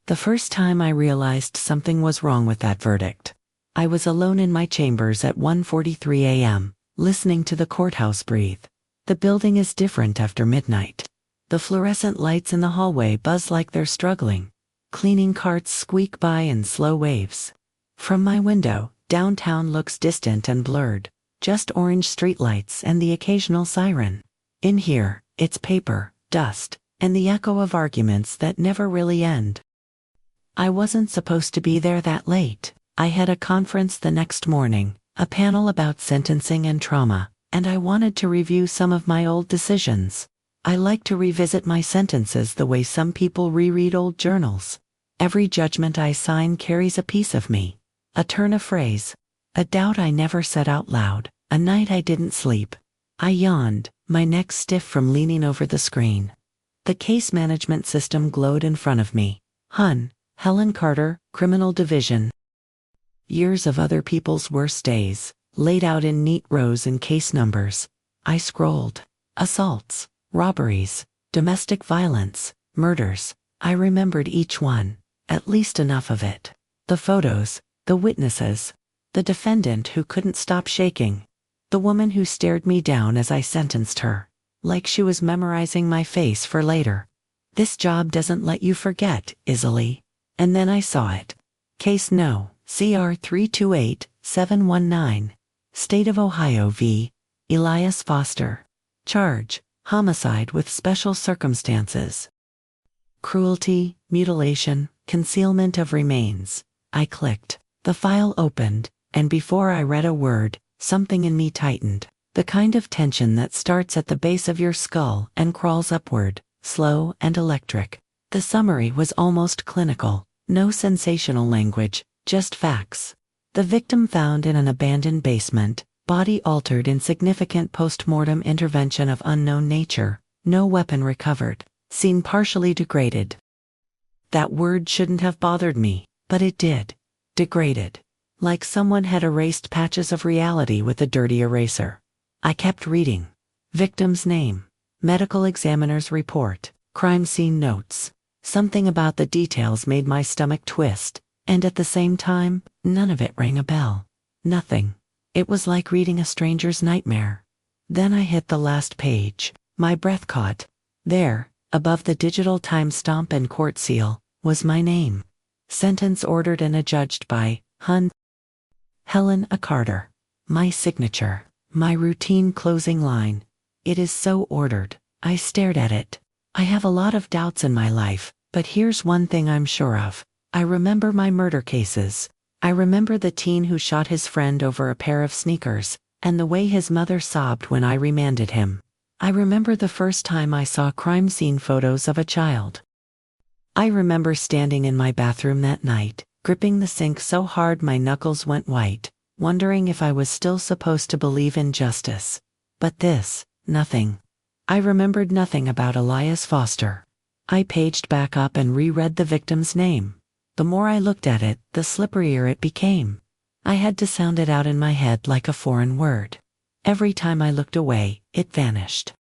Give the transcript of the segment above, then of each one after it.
The first time I realized something was wrong with that verdict, I was alone in my chambers at 1:43 a.m., listening to the courthouse breathe. The building is different after midnight. The fluorescent lights in the hallway buzz like they're struggling. Cleaning carts squeak by in slow waves. From my window, downtown looks distant and blurred, just orange streetlights and the occasional siren. In here, it's paper, dust, and the echo of arguments that never really end. I wasn't supposed to be there that late. I had a conference the next morning, a panel about sentencing and trauma, and I wanted to review some of my old decisions. I like to revisit my sentences the way some people reread old journals. Every judgment I sign carries a piece of me. A turn of phrase. A doubt I never said out loud. A night I didn't sleep. I yawned, my neck stiff from leaning over the screen. The case management system glowed in front of me. Helen Carter, Criminal Division. Years of other people's worst days, laid out in neat rows and case numbers. I scrolled. Assaults, robberies, domestic violence, murders. I remembered each one, at least enough of it. The photos, the witnesses, the defendant who couldn't stop shaking, the woman who stared me down as I sentenced her, like she was memorizing my face for later. This job doesn't let you forget easily. And then I saw it. Case No. CR 328719. State of Ohio v. Elias Foster. Charge: homicide with special circumstances. Cruelty, mutilation, concealment of remains. I clicked. The file opened, and before I read a word, something in me tightened. The kind of tension that starts at the base of your skull and crawls upward, slow and electric. The summary was almost clinical. No sensational language, just facts. The victim found in an abandoned basement, body altered in significant post-mortem intervention of unknown nature, no weapon recovered, scene partially degraded. That word shouldn't have bothered me, but it did. Degraded. Like someone had erased patches of reality with a dirty eraser. I kept reading. Victim's name, medical examiner's report, crime scene notes. Something about the details made my stomach twist, and at the same time, none of it rang a bell. Nothing. It was like reading a stranger's nightmare. Then I hit the last page. My breath caught. There, above the digital time stamp and court seal, was my name. Sentence ordered and adjudged by Helen Carter. My signature. My routine closing line. It is so ordered. I stared at it. I have a lot of doubts in my life, but here's one thing I'm sure of. I remember my murder cases. I remember the teen who shot his friend over a pair of sneakers, and the way his mother sobbed when I remanded him. I remember the first time I saw crime scene photos of a child. I remember standing in my bathroom that night, gripping the sink so hard my knuckles went white, wondering if I was still supposed to believe in justice. But nothing. I remembered nothing about Elias Foster. I paged back up and reread the victim's name. The more I looked at it, the slipperier it became. I had to sound it out in my head like a foreign word. Every time I looked away, it vanished.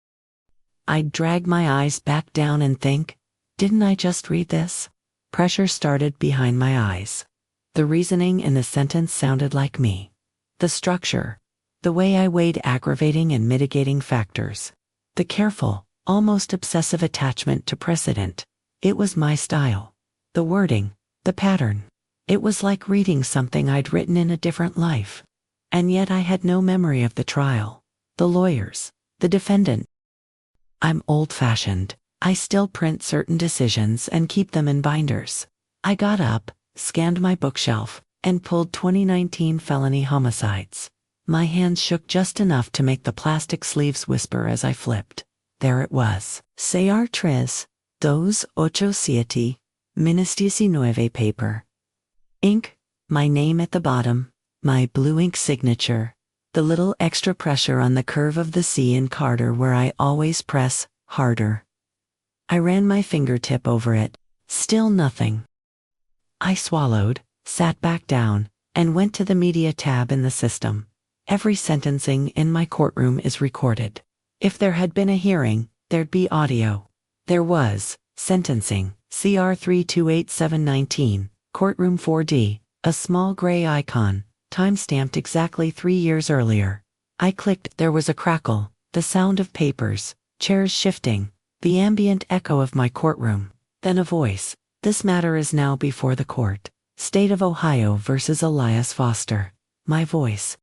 I'd drag my eyes back down and think, didn't I just read this? Pressure started behind my eyes. The reasoning in the sentence sounded like me. The structure. The way I weighed aggravating and mitigating factors. The careful, almost obsessive attachment to precedent. It was my style. The wording, the pattern. It was like reading something I'd written in a different life. And yet I had no memory of the trial, the lawyers, the defendant. I'm old-fashioned. I still print certain decisions and keep them in binders. I got up, scanned my bookshelf, and pulled 2019 felony homicides. My hands shook just enough to make the plastic sleeves whisper as I flipped. There it was. CR 3287, -19 paper. Ink, my name at the bottom, my blue ink signature, the little extra pressure on the curve of the C in Carter where I always press harder. I ran my fingertip over it. Still nothing. I swallowed, sat back down, and went to the media tab in the system. Every sentencing in my courtroom is recorded. If there had been a hearing, there'd be audio. There was, Sentencing, CR 328719, Courtroom 4D, a small gray icon, time-stamped exactly 3 years earlier. I clicked, there was a crackle, the sound of papers, chairs shifting, the ambient echo of my courtroom. Then a voice, this matter is now before the court. State of Ohio versus Elias Foster. My voice.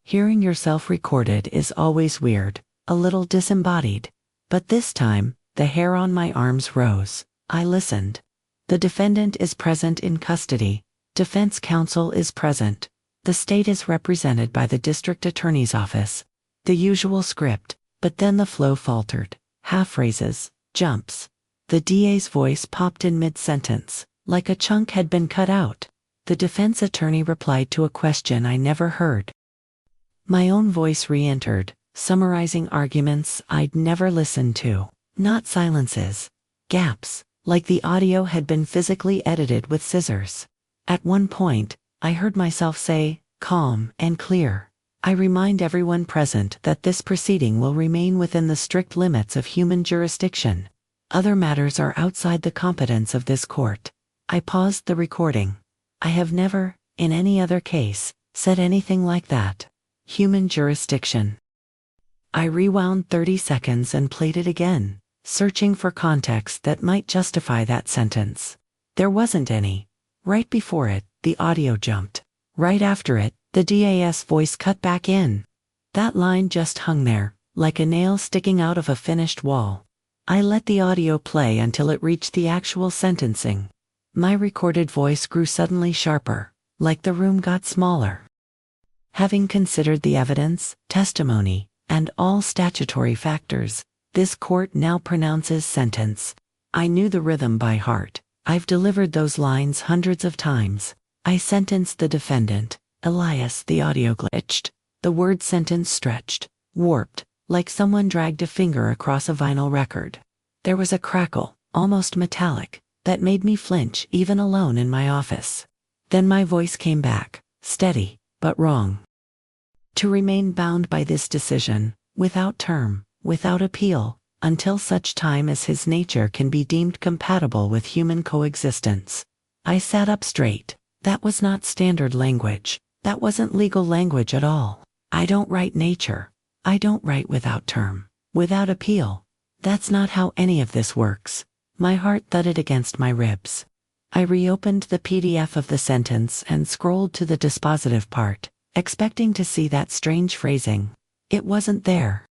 Hearing yourself recorded is always weird, a little disembodied. But this time, the hair on my arms rose. I listened. The defendant is present in custody. Defense counsel is present. The state is represented by the district attorney's office. The usual script, but then the flow faltered. Half phrases, jumps. The DA's voice popped in mid-sentence, like a chunk had been cut out. The defense attorney replied to a question I never heard. My own voice re-entered, summarizing arguments I'd never listened to. Not silences. Gaps, like the audio had been physically edited with scissors. At one point, I heard myself say, calm and clear. I remind everyone present that this proceeding will remain within the strict limits of human jurisdiction. Other matters are outside the competence of this court. I paused the recording. I have never, in any other case, said anything like that. Human jurisdiction. I rewound 30 seconds and played it again, searching for context that might justify that sentence. There wasn't any. Right before it, the audio jumped. Right after it, the DA's voice cut back in. That line just hung there, like a nail sticking out of a finished wall. I let the audio play until it reached the actual sentencing. My recorded voice grew suddenly sharper, like the room got smaller. Having considered the evidence, testimony, and all statutory factors, this court now pronounces sentence. I knew the rhythm by heart. I've delivered those lines hundreds of times. I sentenced the defendant, Elias. The audio glitched. The word sentence stretched, warped, like someone dragged a finger across a vinyl record. There was a crackle, almost metallic, that made me flinch even alone in my office. Then my voice came back, steady, but wrong. To remain bound by this decision, without term, without appeal, until such time as his nature can be deemed compatible with human coexistence. I sat up straight. That was not standard language. That wasn't legal language at all. I don't write nature. I don't write without term, without appeal. That's not how any of this works. My heart thudded against my ribs. I reopened the PDF of the sentence and scrolled to the dispositive part, expecting to see that strange phrasing. It wasn't there.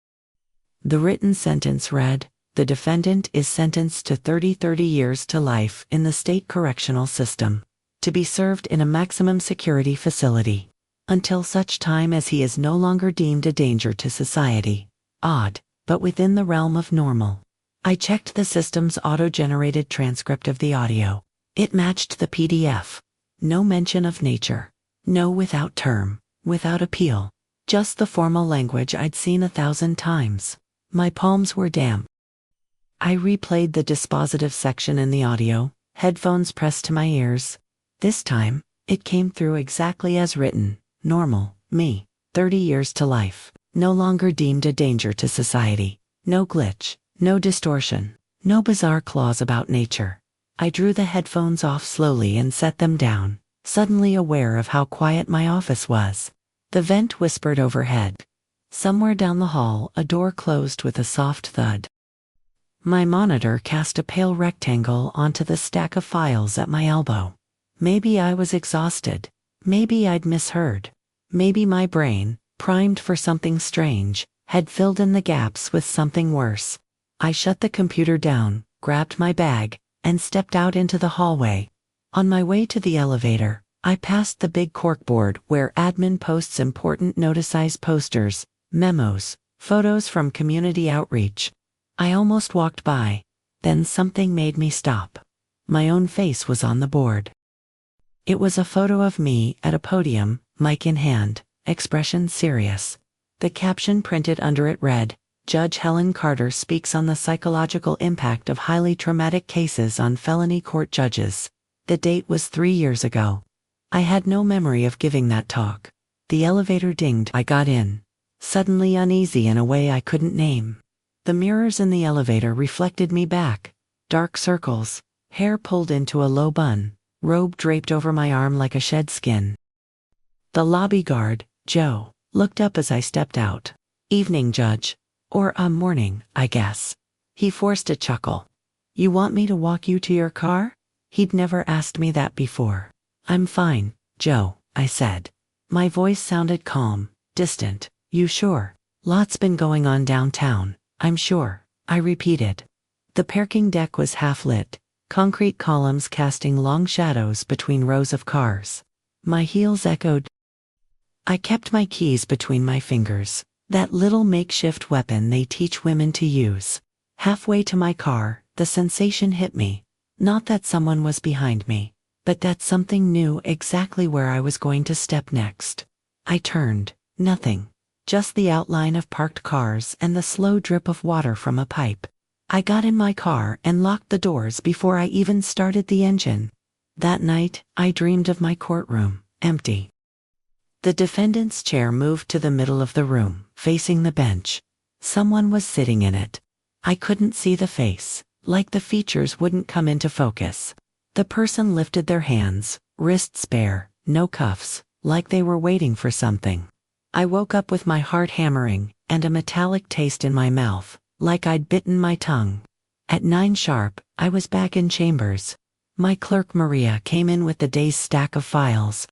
The written sentence read, the defendant is sentenced to 30 years to life in the state correctional system, to be served in a maximum security facility, until such time as he is no longer deemed a danger to society. Odd, but within the realm of normal. I checked the system's auto-generated transcript of the audio. It matched the PDF. No mention of nature. No without term, without appeal. Just the formal language I'd seen 1,000 times. My palms were damp. I replayed the dispositive section in the audio, headphones pressed to my ears. This time, it came through exactly as written. Normal, me, 30 years to life, no longer deemed a danger to society. No glitch, no distortion, no bizarre clause about nature. I drew the headphones off slowly and set them down, suddenly aware of how quiet my office was. The vent whispered overhead. Somewhere down the hall, a door closed with a soft thud. My monitor cast a pale rectangle onto the stack of files at my elbow. Maybe I was exhausted. Maybe I'd misheard. Maybe my brain, primed for something strange, had filled in the gaps with something worse. I shut the computer down, grabbed my bag, and stepped out into the hallway. On my way to the elevator, I passed the big corkboard where admin posts important noticized posters, memos, photos from community outreach. I almost walked by. Then something made me stop. My own face was on the board. It was a photo of me at a podium, mic in hand, expression serious. The caption printed under it read, Judge Helen Carter speaks on the psychological impact of highly traumatic cases on felony court judges. The date was 3 years ago. I had no memory of giving that talk. The elevator dinged. I got in, suddenly uneasy in a way I couldn't name. The mirrors in the elevator reflected me back. dark circles, hair pulled into a low bun, robe draped over my arm like a shed skin. The lobby guard, Joe, looked up as I stepped out. "Evening, Judge. Or morning, I guess." He forced a chuckle. "You want me to walk you to your car?" He'd never asked me that before. "I'm fine, Joe," I said. My voice sounded calm, distant. "You sure? Lots been going on downtown, I'm sure," I repeated. The parking deck was half lit, concrete columns casting long shadows between rows of cars. My heels echoed. I kept my keys between my fingers, that little makeshift weapon they teach women to use. Halfway to my car, the sensation hit me. Not that someone was behind me, but that something knew exactly where I was going to step next. I turned. Nothing. Just the outline of parked cars and the slow drip of water from a pipe. I got in my car and locked the doors before I even started the engine. That night, I dreamed of my courtroom, empty. The defendant's chair moved to the middle of the room, facing the bench. Someone was sitting in it. I couldn't see the face, like the features wouldn't come into focus. The person lifted their hands, wrists bare, no cuffs, like they were waiting for something. I woke up with my heart hammering, and a metallic taste in my mouth, like I'd bitten my tongue. At 9 sharp, I was back in chambers. My clerk Maria came in with the day's stack of files.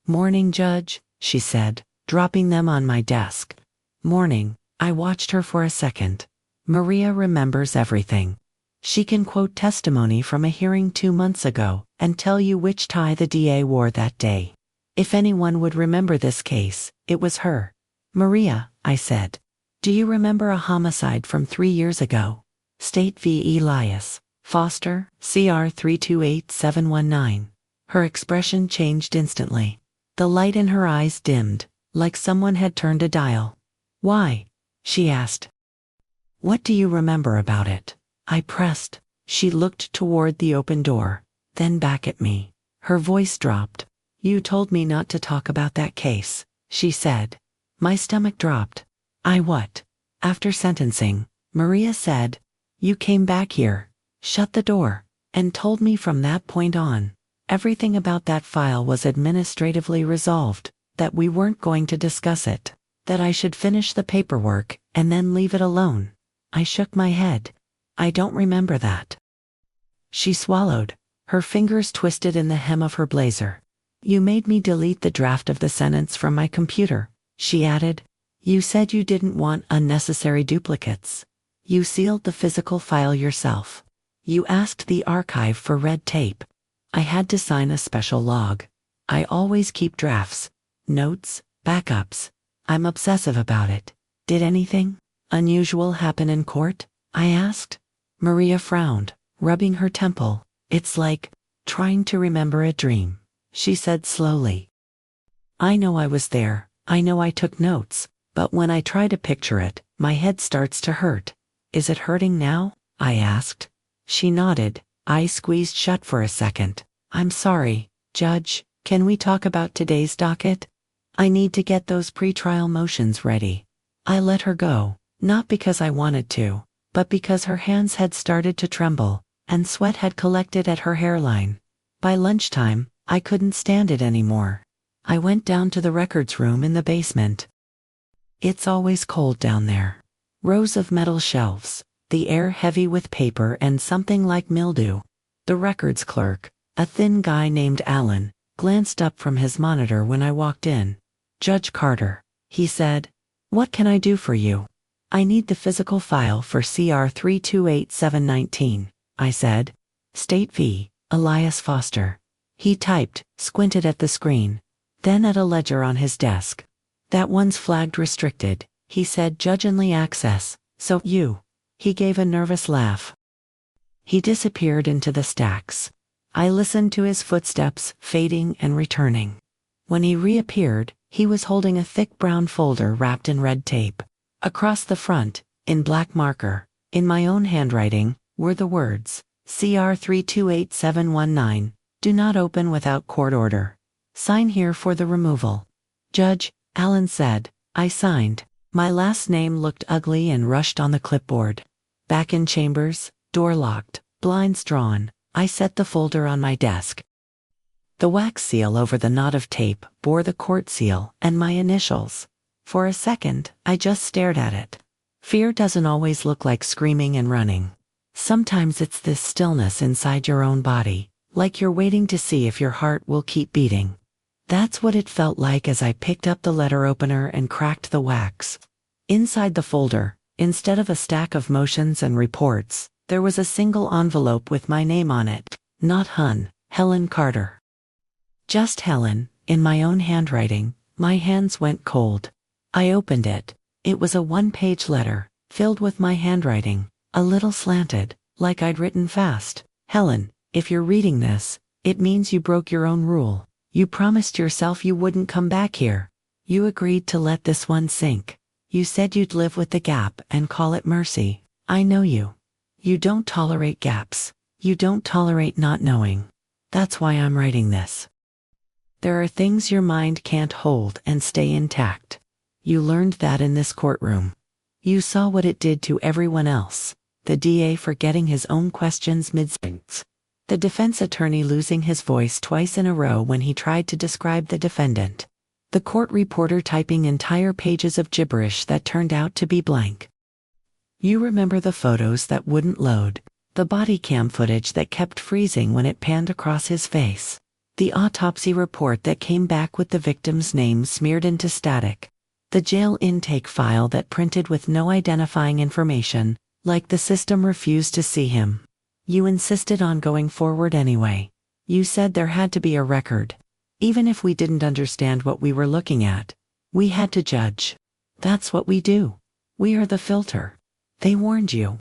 "Morning, Judge," she said, dropping them on my desk. "Morning." I watched her for a second. Maria remembers everything. She can quote testimony from a hearing 2 months ago and tell you which tie the DA wore that day. If anyone would remember this case, it was her. "Maria," I said, "do you remember a homicide from 3 years ago? State v. Elias Foster, CR 328719. Her expression changed instantly. The light in her eyes dimmed, like someone had turned a dial. "Why?" she asked. "What do you remember about it?" I pressed. She looked toward the open door, then back at me. Her voice dropped. "You told me not to talk about that case," she said. My stomach dropped. "I what?" After sentencing, Maria said, "You came back here, shut the door, and told me from that point on, everything about that file was administratively resolved, that we weren't going to discuss it, that I should finish the paperwork and then leave it alone." I shook my head. "I don't remember that." She swallowed, her fingers twisted in the hem of her blazer. "You made me delete the draft of the sentence from my computer," she added. "You said you didn't want unnecessary duplicates. You sealed the physical file yourself. You asked the archive for red tape. I had to sign a special log. I always keep drafts, notes, backups. I'm obsessive about it. Did anything unusual happen in court?" I asked. Maria frowned, rubbing her temple. "It's like trying to remember a dream," she said slowly. "I know I was there, I know I took notes, but when I try to picture it, my head starts to hurt." "Is it hurting now?" I asked. She nodded, eyes squeezed shut for a second. "I'm sorry, Judge, can we talk about today's docket? I need to get those pretrial motions ready." I let her go, not because I wanted to, but because her hands had started to tremble, and sweat had collected at her hairline. By lunchtime, I couldn't stand it anymore. I went down to the records room in the basement. It's always cold down there. Rows of metal shelves, the air heavy with paper and something like mildew. The records clerk, a thin guy named Alan, glanced up from his monitor when I walked in. "Judge Carter," he said, "what can I do for you?" "I need the physical file for CR 328719, I said. "State v. Elias Foster." He typed, squinted at the screen, then at a ledger on his desk. "That one's flagged restricted," he said. "Judge-only access, so you." He gave a nervous laugh. He disappeared into the stacks. I listened to his footsteps fading and returning. When he reappeared, he was holding a thick brown folder wrapped in red tape. Across the front, in black marker, in my own handwriting, were the words, CR 328719, do not open without court order. Sign here for the removal. "Judge," Alan said. I signed. My last name looked ugly and rushed on the clipboard. Back in chambers, door locked, Blinds drawn, I set the folder on my desk. The wax seal over the knot of tape bore the court seal and my initials. For a second, I just stared at it. Fear doesn't always look like screaming and running. Sometimes it's this stillness inside your own body, like you're waiting to see if your heart will keep beating. That's what it felt like as I picked up the letter opener and cracked the wax. Inside the folder, instead of a stack of motions and reports, there was a single envelope with my name on it. Not Hun, Helen Carter. Just Helen, in my own handwriting. My hands went cold. I opened it. It was a one-page letter, filled with my handwriting, a little slanted, like I'd written fast. Helen, if you're reading this, it means you broke your own rule. You promised yourself you wouldn't come back here. You agreed to let this one sink. You said you'd live with the gap and call it mercy. I know you. You don't tolerate gaps. You don't tolerate not knowing. That's why I'm writing this. There are things your mind can't hold and stay intact. You learned that in this courtroom. You saw what it did to everyone else. The DA forgetting his own questions mid-sentence. The defense attorney losing his voice twice in a row when he tried to describe the defendant. The court reporter typing entire pages of gibberish that turned out to be blank. You remember the photos that wouldn't load, the body cam footage that kept freezing when it panned across his face, the autopsy report that came back with the victim's name smeared into static, the jail intake file that printed with no identifying information, like the system refused to see him. You insisted on going forward anyway. You said there had to be a record. Even if we didn't understand what we were looking at, we had to judge. That's what we do. We are the filter. They warned you.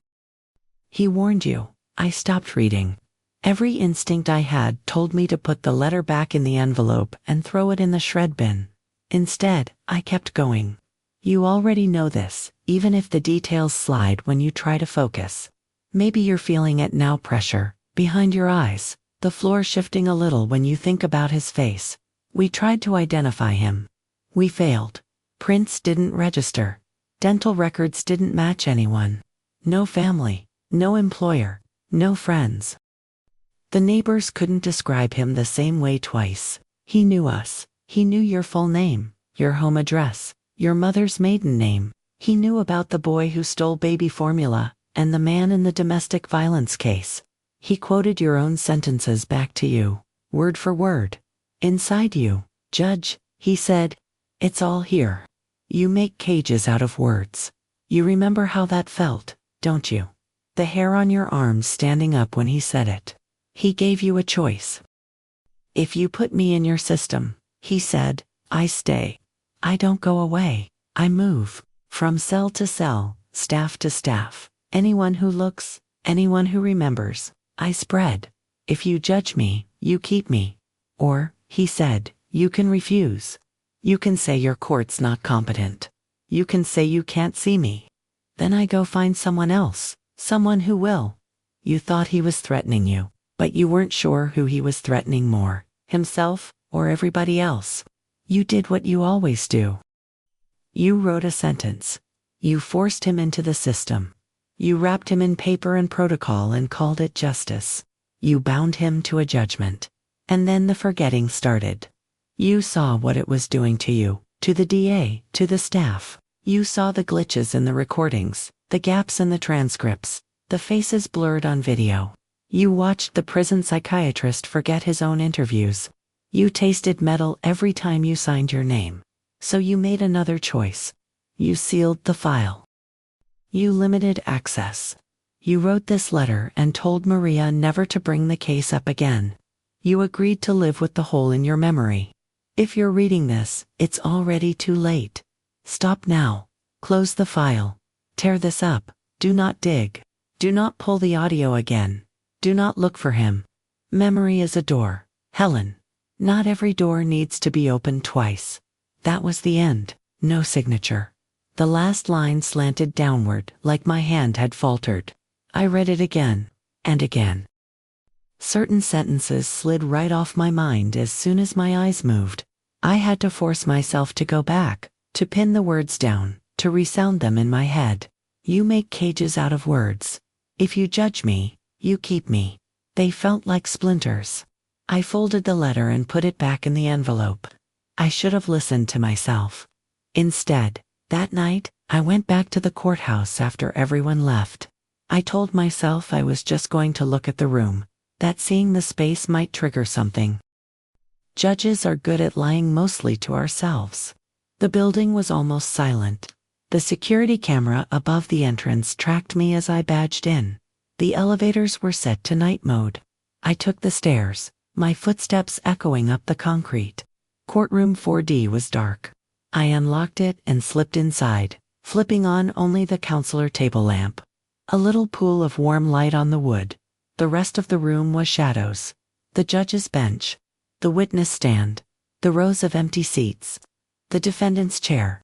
He warned you. I stopped reading. Every instinct I had told me to put the letter back in the envelope and throw it in the shred bin. Instead, I kept going. You already know this, even if the details slide when you try to focus. Maybe you're feeling it now. Pressure behind your eyes, the floor shifting a little when you think about his face. We tried to identify him. We failed. Prints didn't register. Dental records didn't match anyone. No family, no employer, no friends. The neighbors couldn't describe him the same way twice. He knew us. He knew your full name, your home address, your mother's maiden name. He knew about the boy who stole baby formula and the man in the domestic violence case. He quoted your own sentences back to you, word for word. Inside you, Judge, he said, it's all here. You make cages out of words. You remember how that felt, don't you? The hair on your arms standing up when he said it. He gave you a choice. If you put me in your system, he said, I stay. I don't go away. I move. From cell to cell, staff to staff. Anyone who looks, anyone who remembers, I spread. If you judge me, you keep me. Or, he said, you can refuse. You can say your court's not competent. You can say you can't see me. Then I go find someone else, someone who will. You thought he was threatening you, but you weren't sure who he was threatening more, himself or everybody else. You did what you always do. You wrote a sentence. You forced him into the system. You wrapped him in paper and protocol and called it justice. You bound him to a judgment. And then the forgetting started. You saw what it was doing to you, to the DA, to the staff. You saw the glitches in the recordings, the gaps in the transcripts, the faces blurred on video. You watched the prison psychiatrist forget his own interviews. You tasted metal every time you signed your name. So you made another choice. You sealed the file. You limited access. You wrote this letter and told Maria never to bring the case up again. You agreed to live with the hole in your memory. If you're reading this, it's already too late. Stop now. Close the file. Tear this up. Do not dig. Do not pull the audio again. Do not look for him. Memory is a door, Helen. Not every door needs to be opened twice. That was the end. No signature. The last line slanted downward, like my hand had faltered. I read it again, and again. Certain sentences slid right off my mind as soon as my eyes moved. I had to force myself to go back, to pin the words down, to resound them in my head. You make cages out of words. If you judge me, You keep me. They felt like splinters. I folded the letter and put it back in the envelope. I should have listened to myself. Instead, that night, I went back to the courthouse after everyone left. I told myself I was just going to look at the room, that seeing the space might trigger something. Judges are good at lying mostly to ourselves. The building was almost silent. The security camera above the entrance tracked me as I badged in. The elevators were set to night mode. I took the stairs, my footsteps echoing up the concrete. Courtroom 4D was dark. I unlocked it and slipped inside, flipping on only the counselor table lamp. A little pool of warm light on the wood. The rest of the room was shadows. The judge's bench, the witness stand, the rows of empty seats, the defendant's chair.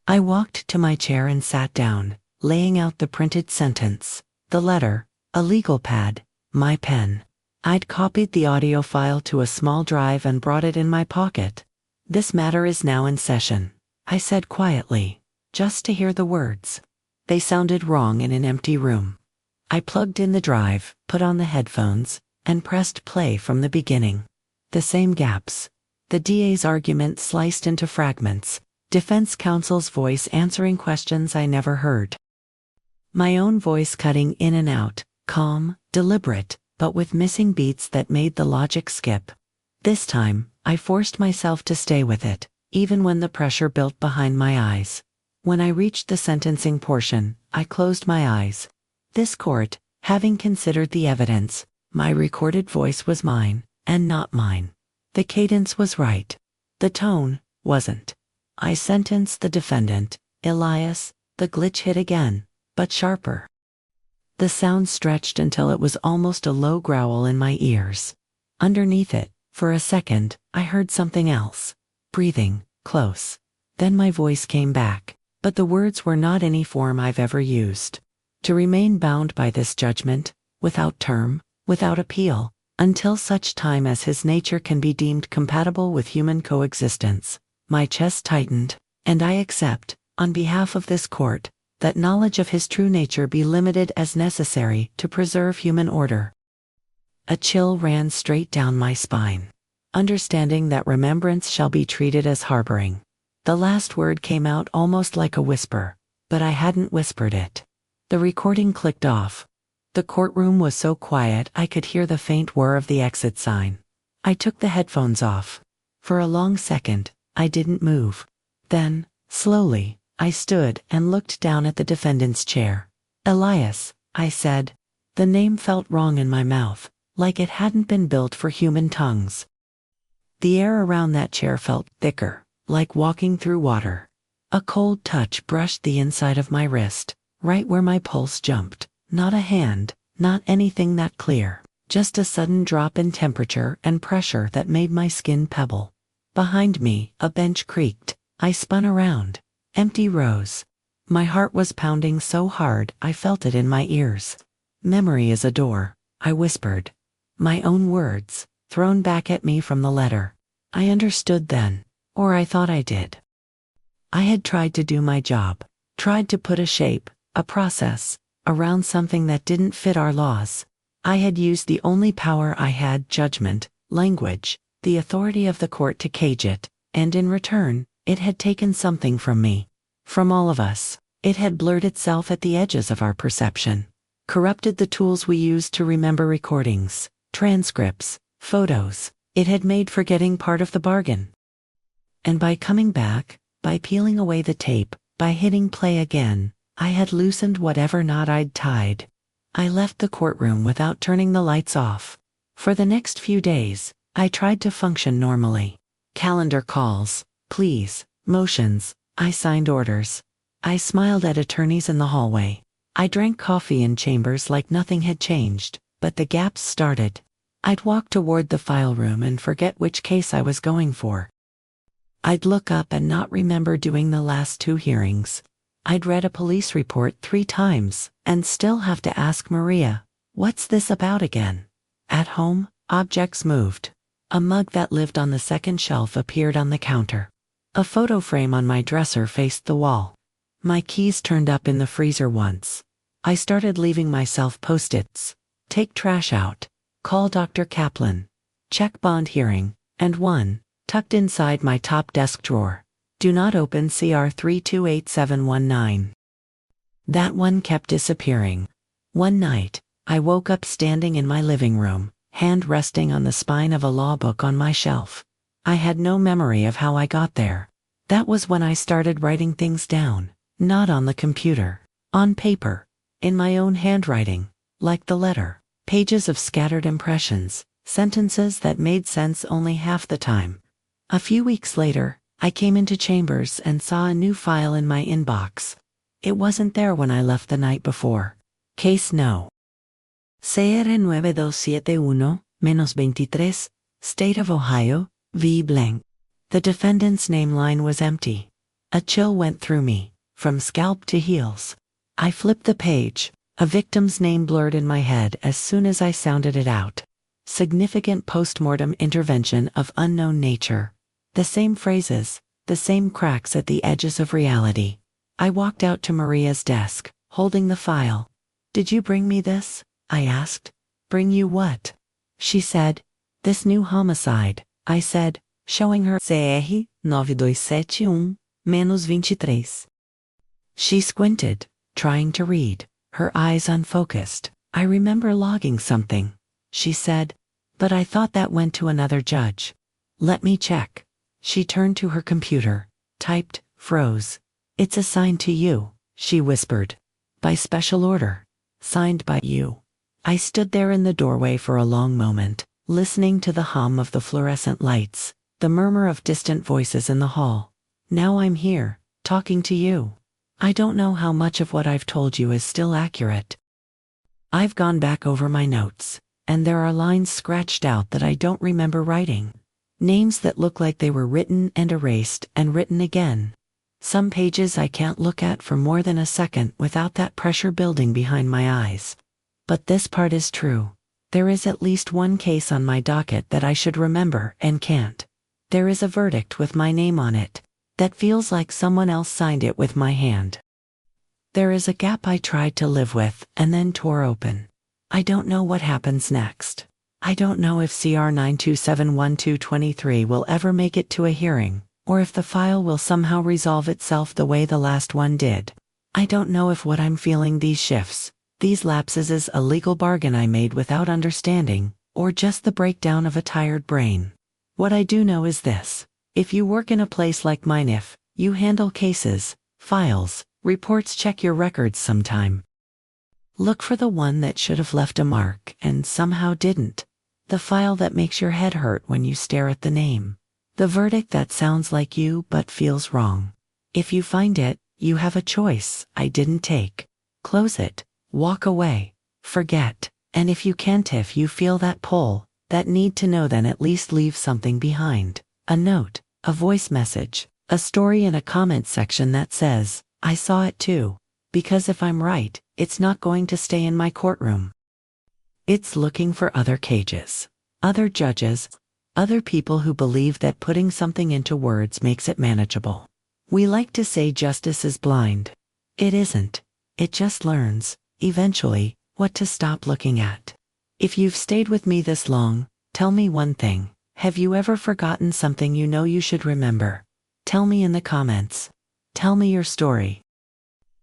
I walked to my chair and sat down, laying out the printed sentence, the letter, a legal pad, my pen. I'd copied the audio file to a small drive and brought it in my pocket. This matter is now in session, I said quietly, just to hear the words. They sounded wrong in an empty room. I plugged in the drive, put on the headphones, and pressed play from the beginning. The same gaps. The DA's argument sliced into fragments. Defense counsel's voice answering questions I never heard. My own voice cutting in and out, calm, deliberate, but with missing beats that made the logic skip. This time, I forced myself to stay with it, even when the pressure built behind my eyes. When I reached the sentencing portion, I closed my eyes. This court, having considered the evidence, my recorded voice was mine, and not mine. The cadence was right. The tone wasn't. I sentenced the defendant, Elias. The glitch hit again, but sharper. The sound stretched until it was almost a low growl in my ears. Underneath it, for a second, I heard something else. Breathing, close. Then my voice came back, but the words were not any form I've ever used. To remain bound by this judgment, without term, without appeal, until such time as his nature can be deemed compatible with human coexistence. My chest tightened, and I accept, on behalf of this court, that knowledge of his true nature be limited as necessary to preserve human order. A chill ran straight down my spine. Understanding that remembrance shall be treated as harboring. The last word came out almost like a whisper, but I hadn't whispered it. The recording clicked off. The courtroom was so quiet I could hear the faint whir of the exit sign. I took the headphones off. For a long second, I didn't move. Then, slowly, I stood and looked down at the defendant's chair. Elias, I said. The name felt wrong in my mouth, like it hadn't been built for human tongues. The air around that chair felt thicker, like walking through water. A cold touch brushed the inside of my wrist, right where my pulse jumped. Not a hand, not anything that clear, just a sudden drop in temperature and pressure that made my skin pebble. Behind me, a bench creaked. I spun around. Empty rows. My heart was pounding so hard I felt it in my ears. Memory is a door, I whispered. My own words, thrown back at me from the letter. I understood then, or I thought I did. I had tried to do my job, tried to put a shape, a process, around something that didn't fit our laws. I had used the only power I had, judgment, language, the authority of the court to cage it, and in return, it had taken something from me. From all of us. It had blurred itself at the edges of our perception, corrupted the tools we used to remember recordings, transcripts, photos. It had made forgetting part of the bargain. And by coming back, by peeling away the tape, by hitting play again, I had loosened whatever knot I'd tied. I left the courtroom without turning the lights off. For the next few days, I tried to function normally. Calendar calls, pleas, motions. I signed orders. I smiled at attorneys in the hallway. I drank coffee in chambers like nothing had changed, but the gaps started. I'd walk toward the file room and forget which case I was going for. I'd look up and not remember doing the last 2 hearings. I'd read a police report 3 times, and still have to ask Maria, what's this about again? At home, objects moved. A mug that lived on the second shelf appeared on the counter. A photo frame on my dresser faced the wall. My keys turned up in the freezer once. I started leaving myself post-its. Take trash out. Call Dr. Kaplan. Check bond hearing. And 1. Tucked inside my top desk drawer. Do not open CR 328719. That one kept disappearing. One night, I woke up standing in my living room, hand resting on the spine of a law book on my shelf. I had no memory of how I got there. That was when I started writing things down, not on the computer, on paper, in my own handwriting, like the letter, pages of scattered impressions, sentences that made sense only half the time. A few weeks later, I came into Chambers and saw a new file in my inbox. It wasn't there when I left the night before. Case No. CR9271-23, State of Ohio, v. blank. The defendant's name line was empty. A chill went through me, from scalp to heels. I flipped the page, a victim's name blurred in my head as soon as I sounded it out. Significant postmortem intervention of unknown nature. The same phrases, the same cracks at the edges of reality. I walked out to Maria's desk, holding the file. "Did you bring me this?" I asked. "Bring you what?" She said, "This new homicide." I said, showing her CR 9271-23. She squinted, trying to read, her eyes unfocused. "I remember logging something," she said, "but I thought that went to another judge." "Let me check." She turned to her computer, typed, froze. "It's assigned to you," she whispered. "By special order. Signed by you." I stood there in the doorway for a long moment, listening to the hum of the fluorescent lights, the murmur of distant voices in the hall. Now I'm here, talking to you. I don't know how much of what I've told you is still accurate. I've gone back over my notes, and there are lines scratched out that I don't remember writing. Names that look like they were written and erased and written again. Some pages I can't look at for more than a second without that pressure building behind my eyes. But this part is true. There is at least one case on my docket that I should remember and can't. There is a verdict with my name on it, that feels like someone else signed it with my hand. There is a gap I tried to live with and then tore open. I don't know what happens next. I don't know if CR 9271-23 will ever make it to a hearing, or if the file will somehow resolve itself the way the last one did. I don't know if what I'm feeling these shifts, these lapses is a legal bargain I made without understanding, or just the breakdown of a tired brain. What I do know is this: if you work in a place like mine, if you handle cases, files, reports, check your records sometime. Look for the one that should have left a mark and somehow didn't. The file that makes your head hurt when you stare at the name. The verdict that sounds like you but feels wrong. If you find it, you have a choice I didn't take. Close it, walk away, forget, and if you can't, if you feel that pull, that need to know, then at least leave something behind. A note, a voice message, a story in a comment section that says, "I saw it too." Because if I'm right, it's not going to stay in my courtroom. It's looking for other cages, other judges, other people who believe that putting something into words makes it manageable. We like to say justice is blind. It isn't. It just learns, eventually, what to stop looking at. If you've stayed with me this long, tell me one thing. Have you ever forgotten something you know you should remember? Tell me in the comments. Tell me your story.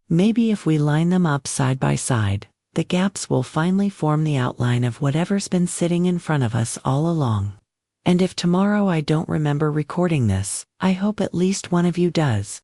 Maybe if we line them up side by side, the gaps will finally form the outline of whatever's been sitting in front of us all along. And if tomorrow I don't remember recording this, I hope at least one of you does.